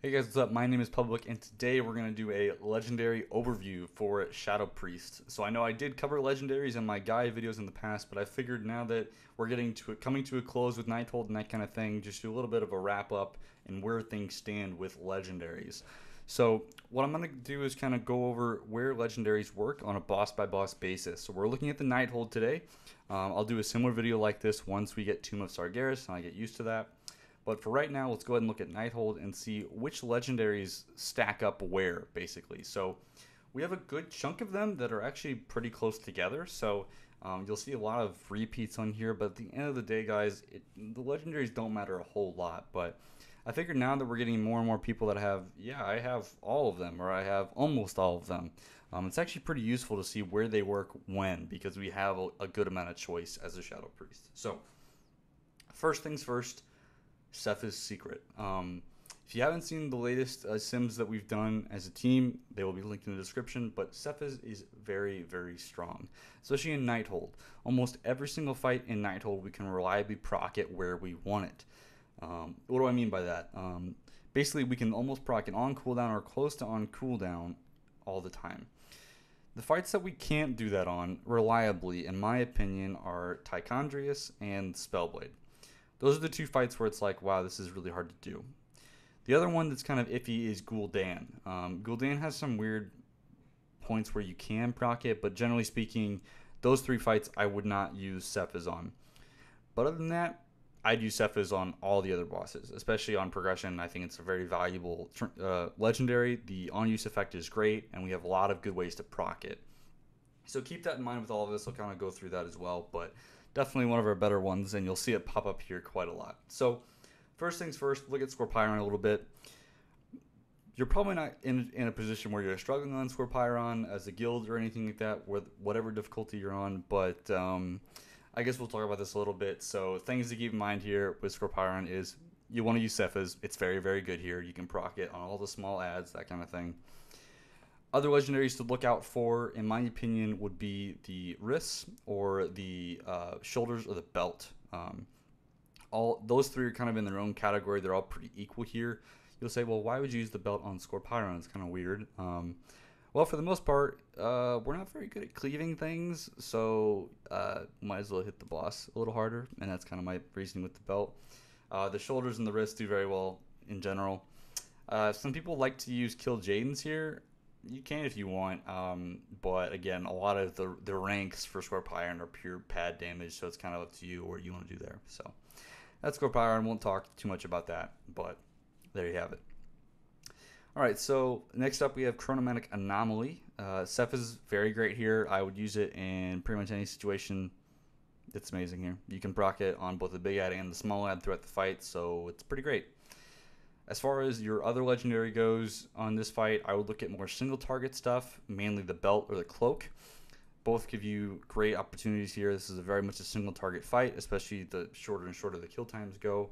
Hey guys, what's up? My name is Publik, and today we're going to do a legendary overview for Shadow Priest. So I know I did cover legendaries in my guide videos in the past, but I figured now that we're coming to a close with Nighthold and that kind of thing, just do a little bit of a wrap up and where things stand with legendaries. So what I'm going to do is kind of go over where legendaries work on a boss by boss basis. So we're looking at the Nighthold today. I'll do a similar video like this once we get Tomb of Sargeras and I get used to that. But for right now, let's go ahead and look at Nighthold and see which legendaries stack up where, basically. So we have a good chunk of them that are actually pretty close together. So you'll see a lot of repeats on here. But at the end of the day, guys, the legendaries don't matter a whole lot. But I figure now that we're getting more and more people that have, yeah, I have all of them, or I have almost all of them. It's actually pretty useful to see where they work when, because we have a good amount of choice as a Shadow Priest. So first things first. Cepha's Secret. If you haven't seen the latest sims that we've done as a team, they will be linked in the description, but Cepha's is very, very strong, especially in Nighthold. Almost every single fight in Nighthold, we can reliably proc it where we want it. What do I mean by that? Basically, we can almost proc it on cooldown or close to on cooldown all the time. The fights that we can't do that on reliably, in my opinion, are Tychondrius and Spellblade. Those are the two fights where it's like, wow, this is really hard to do. The other one that's kind of iffy is Gul'dan. Gul'dan has some weird points where you can proc it, but generally speaking, those three fights I would not use Cephas on. But other than that, I'd use Cephas on all the other bosses, especially on progression. I think it's a very valuable legendary. The on-use effect is great, and we have a lot of good ways to proc it. So keep that in mind with all of this. I'll kind of go through that as well, but definitely one of our better ones, and you'll see it pop up here quite a lot. So first things first, look at Scorpyron a little bit. You're probably not in a position where you're struggling on Scorpyron as a guild or anything like that, with whatever difficulty you're on, but I guess we'll talk about this a little bit. So things to keep in mind here with Scorpyron is you want to use Cephas. It's very, very good here. You can proc it on all the small adds, that kind of thing. Other legendaries to look out for, in my opinion, would be the wrists or the shoulders or the belt. All those three are kind of in their own category. They're all pretty equal here. You'll say, well, why would you use the belt on Scorpyron? It's kind of weird. Well, for the most part, we're not very good at cleaving things, so might as well hit the boss a little harder, and that's kind of my reasoning with the belt. The shoulders and the wrists do very well in general. Some people like to use Kill Jadens here. You can if you want, but again, a lot of the ranks for Scorpyron are pure pad damage, so it's kind of up to you what you want to do there. So that's Scorpyron. Won't talk too much about that, but there you have it. All right, so next up we have Chrono Mac Anomaly. Ceph is very great here. I would use it in pretty much any situation. It's amazing here. You can proc it on both the big ad and the small ad throughout the fight, so it's pretty great. As far as your other legendary goes on this fight, I would look at more single target stuff, mainly the belt or the cloak. Both give you great opportunities here. This is very much a single target fight, especially the shorter and shorter the kill times go.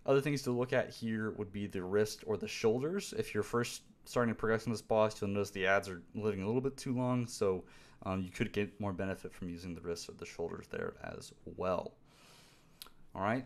Other things to look at here would be the wrist or the shoulders. If you're first starting to progress in this boss, you'll notice the ads are living a little bit too long, so you could get more benefit from using the wrists or the shoulders there as well. All right.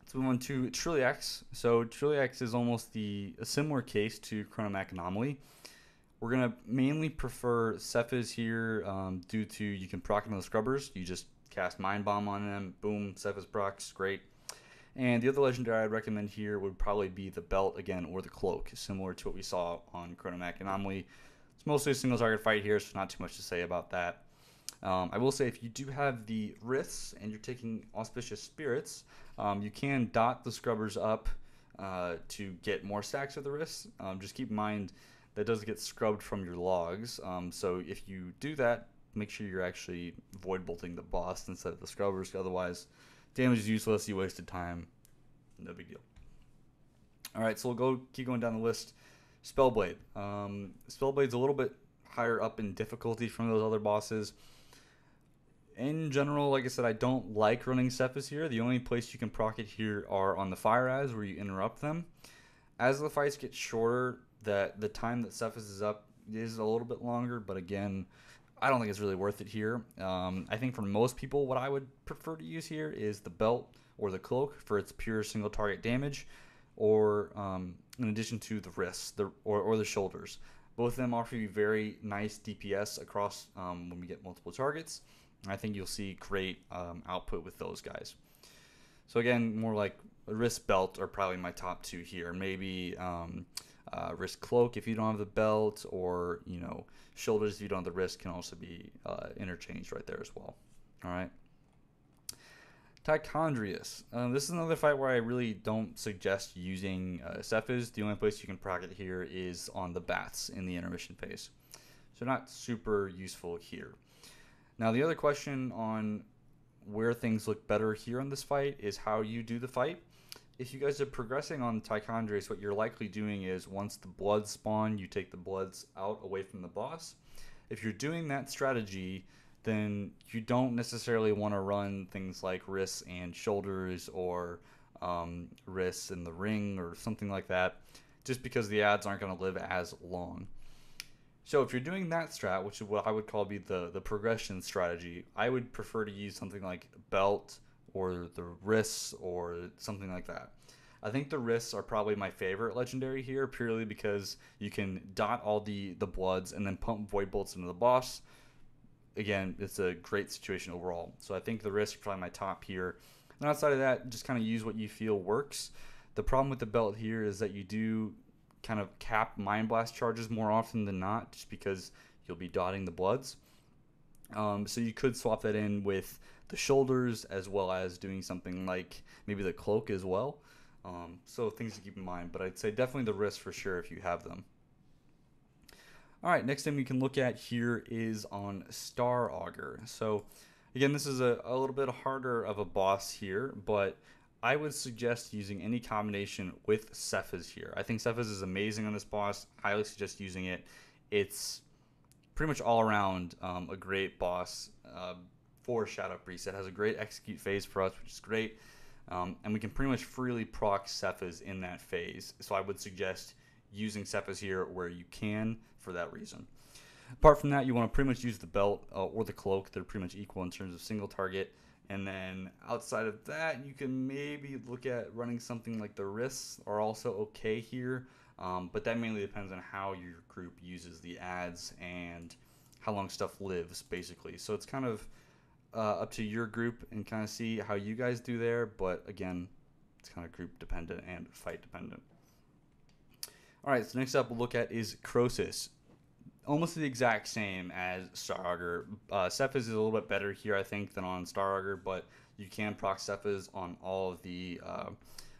Let's move on to Trilliax. So Trilliax is almost a similar case to Chrono Mac Anomaly. We're going to mainly prefer Cephas here due to you can proc on the scrubbers. You just cast Mind Bomb on them. Boom, Cephas procs. Great. And the other legendary I'd recommend here would probably be the belt again or the cloak, similar to what we saw on Chrono Mac Anomaly. It's mostly a single target fight here, so not too much to say about that. I will say if you do have the wrists and you're taking Auspicious Spirits, you can dot the scrubbers up to get more stacks of the wrists. Just keep in mind that does get scrubbed from your logs. So if you do that, make sure you're actually void bolting the boss instead of the scrubbers. Otherwise, damage is useless. You wasted time. No big deal. All right, so we'll keep going down the list. Spellblade. Spellblade's a little bit higher up in difficulty from those other bosses. In general, like I said, I don't like running Cephas here. The only place you can proc it here are on the fire ads where you interrupt them. As the fights get shorter, the time that Cephas is up is a little bit longer, but again, I don't think it's really worth it here. I think for most people, what I would prefer to use here is the belt or the cloak for its pure single target damage. or in addition to the wrists or the shoulders. Both of them offer you very nice DPS across when we get multiple targets. And I think you'll see great output with those guys. So again, more like a wrist belt are probably my top two here. Maybe wrist cloak if you don't have the belt, or shoulders if you don't have the wrist can also be interchanged right there as well. All right. Tichondrius. This is another fight where I really don't suggest using Cephas. The only place you can proc it here is on the bats in the intermission phase. So not super useful here. Now the other question on where things look better here in this fight is how you do the fight. If you guys are progressing on Tichondrius, what you're likely doing is once the bloods spawn, you take the bloods out away from the boss. If you're doing that strategy, then you don't necessarily want to run things like wrists and shoulders, or wrists in the ring or something like that, just because the ads aren't going to live as long. So if you're doing that strat, which is what I would call be the progression strategy, I would prefer to use something like belt or the wrists or something like that. I think the wrists are probably my favorite legendary here, purely because you can dot all the bloods and then pump void bolts into the boss. Again, it's a great situation overall. So I think the wrists are probably my top here. And outside of that, just kind of use what you feel works. The problem with the belt here is that you do kind of cap Mind Blast charges more often than not, just because you'll be dotting the bloods. So you could swap that in with the shoulders, as well as doing something like maybe the cloak as well. So things to keep in mind, but I'd say definitely the wrists for sure if you have them. All right, next thing we can look at here is on Star Augur. So again, this is a little bit harder of a boss here, but I would suggest using any combination with Cephas here. I think Cephas is amazing on this boss. I highly suggest using it. It's pretty much all around a great boss for Shadow Priest. It has a great execute phase for us, which is great. And we can pretty much freely proc Cephas in that phase. So I would suggest using Cephas here where you can for that reason. Apart from that, you want to pretty much use the belt or the cloak. They're pretty much equal in terms of single target. And then outside of that, you can maybe look at running something like the wrists are also okay here. But that mainly depends on how your group uses the ads and how long stuff lives, basically. So it's kind of up to your group and kind of see how you guys do there. But again, it's kind of group dependent and fight dependent. All right, so next up we'll look at is Croesus. Almost the exact same as Star Augur. Cephas is a little bit better here, I think, than on Star Augur, but you can proc Cephas on all of the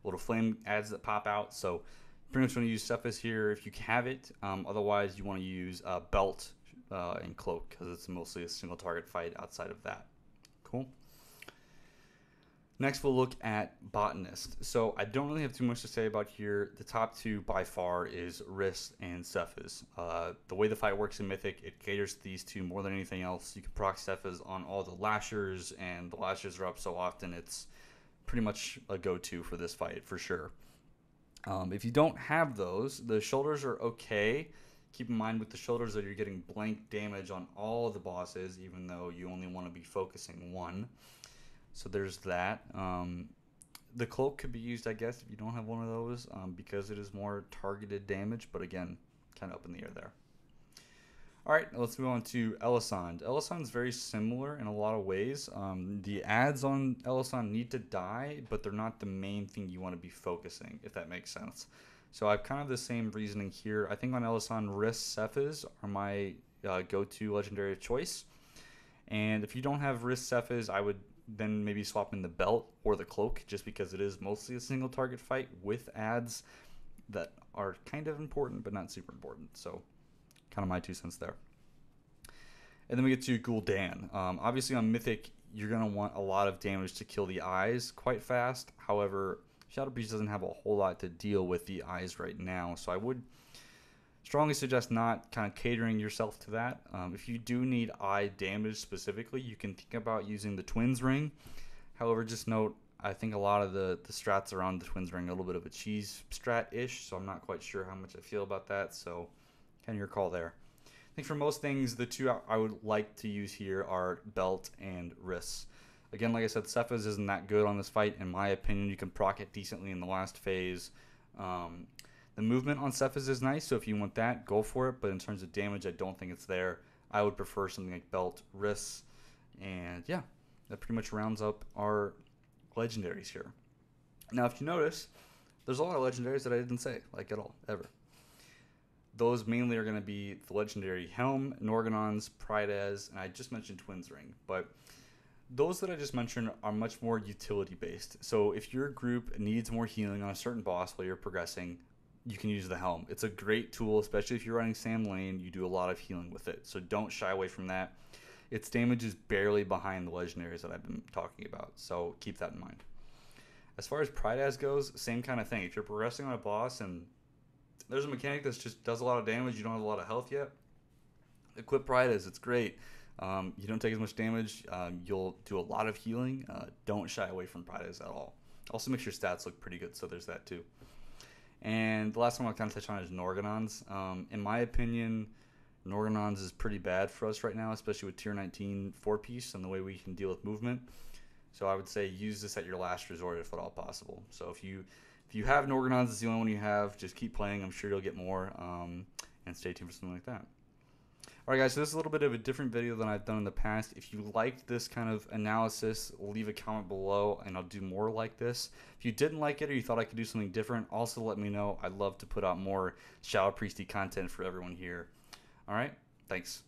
little flame ads that pop out. So pretty much want to use Cephas here if you have it. Otherwise, you want to use Belt and Cloak, because it's mostly a single target fight outside of that. Cool. Next, we'll look at Botanist. So I don't really have too much to say about here. The top two by far is Wrist and Cephas. The way the fight works in Mythic, it caters to these two more than anything else. You can proc Cephas on all the lashers, and the lashers are up so often it's pretty much a go-to for this fight for sure. If you don't have those, the shoulders are okay. Keep in mind with the shoulders that you're getting blank damage on all of the bosses, even though you only want to be focusing one. So there's that. The cloak could be used, I guess, if you don't have one of those, because it is more targeted damage, but again, kind of up in the air there. All right, let's move on to Elisand. Elisand's very similar in a lot of ways. The ads on Elisand need to die, but they're not the main thing you want to be focusing, if that makes sense. So I have kind of the same reasoning here. I think on Elisand, Wrist Cephas are my go-to legendary of choice. And if you don't have Wrist Cephas, I would then maybe swap in the belt or the cloak, just because it is mostly a single target fight with ads that are kind of important but not super important. So kind of my 2 cents there. And then we get to Gul'dan. Obviously on Mythic, you're going to want a lot of damage to kill the eyes quite fast. However, Shadow Priest doesn't have a whole lot to deal with the eyes right now, so I would strongly suggest not kind of catering yourself to that. If you do need eye damage specifically, you can think about using the Twins Ring. However, just note, I think a lot of the strats around the Twins Ring are a little bit of a cheese strat-ish, so I'm not quite sure how much I feel about that, so kind of your call there. I think for most things, the two I would like to use here are Belt and Wrists. Again, like I said, Cephas isn't that good on this fight. In my opinion, you can proc it decently in the last phase. The movement on Cephas is nice, so if you want that, go for it. But in terms of damage, I don't think it's there. I would prefer something like Belt, Wrists, and yeah, that pretty much rounds up our legendaries here. Now, if you notice, there's a lot of legendaries that I didn't say, like at all, ever. Those mainly are going to be the legendary Helm, Norganons, Prydas, and I just mentioned Twins Ring. But those that I just mentioned are much more utility based. So if your group needs more healing on a certain boss while you're progressing, you can use the Helm. It's a great tool, especially if you're running Sam Lane. You do a lot of healing with it, so don't shy away from that. Its damage is barely behind the legendaries that I've been talking about, so keep that in mind. As far as Prydas goes, same kind of thing. If you're progressing on a boss and there's a mechanic that just does a lot of damage, you don't have a lot of health yet, equip Prydas. It's great. You don't take as much damage. You'll do a lot of healing. Don't shy away from Prydas at all. Also makes your stats look pretty good, so there's that too. And the last one I'll kind of touch on is Norganons. In my opinion, Norganons is pretty bad for us right now, especially with tier 19 4-piece and the way we can deal with movement. So I would say use this at your last resort if at all possible. So if you have Norganons, it's the only one you have, just keep playing. I'm sure you'll get more, and stay tuned for something like that. Alright guys, so this is a little bit of a different video than I've done in the past. If you liked this kind of analysis, leave a comment below and I'll do more like this. If you didn't like it or you thought I could do something different, also let me know. I'd love to put out more Shadow Priesty content for everyone here. Alright, thanks.